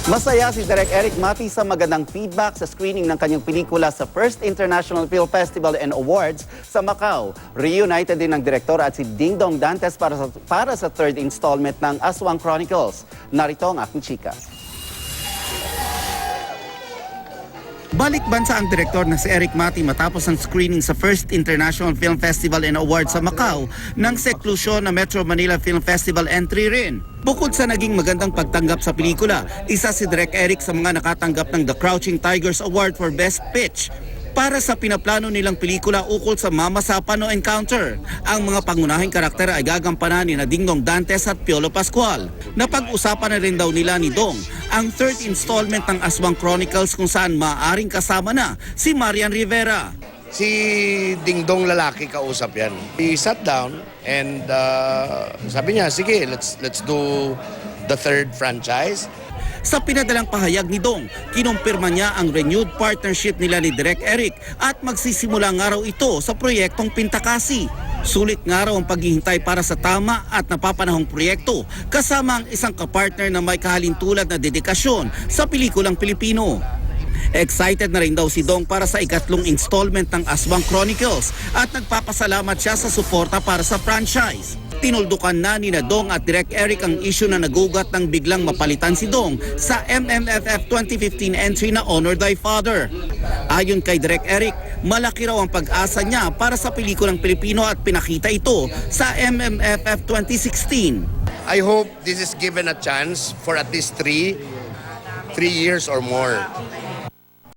Masaya si Direk Eric Mati sa magandang feedback sa screening ng kanyang pelikula sa First International Film Festival and Awards sa Macau. Reunited din ng direktor at si Ding Dong Dantes para sa third installment ng Aswang Chronicles. Narito ang aking chika. Balik bansa ang direktor na si Eric Mati matapos ang screening sa First International Film Festival and Awards sa Macau ng seklusyon na Metro Manila Film Festival entry rin. Bukod sa naging magandang pagtanggap sa pelikula, isa si Direk Eric sa mga nakatanggap ng The Crouching Tigers Award for Best Pitch para sa pinaplano nilang pelikula ukol sa Mama Sapano Encounter. Ang mga pangunahing karakter ay gagampanan ni Ding Dong Dantes at Piolo Pascual. Napag-usapan na rin daw nila ni Dong ang third installment ng Aswang Chronicles kung saan maaaring kasama na si Marian Rivera. Si Ding Dong lalaki kausap yan. He sat down and sabi niya, sige, let's do the third franchise. Sa pinadalang pahayag ni Dong, kinumpirma niya ang renewed partnership nila ni Direk Eric at magsisimula nga raw ito sa proyektong Pintakasi. Sulit nga raw ang paghihintay para sa tama at napapanahong proyekto kasama ang isang kapartner na may kahalintulad na dedikasyon sa pelikulang Pilipino. Excited na rin daw si Dong para sa ikatlong installment ng Aswang Chronicles at nagpapasalamat siya sa suporta para sa franchise. Tinuldukan na ni Dong at Direk Eric ang issue na nagugat ng biglang mapalitan si Dong sa MMFF 2015 entry na Honor Thy Father. Ayon kay Direk Eric, malaki raw ang pag-asa niya para sa pelikulang Pilipino at pinakita ito sa MMFF 2016. I hope this is given a chance for at least three years or more.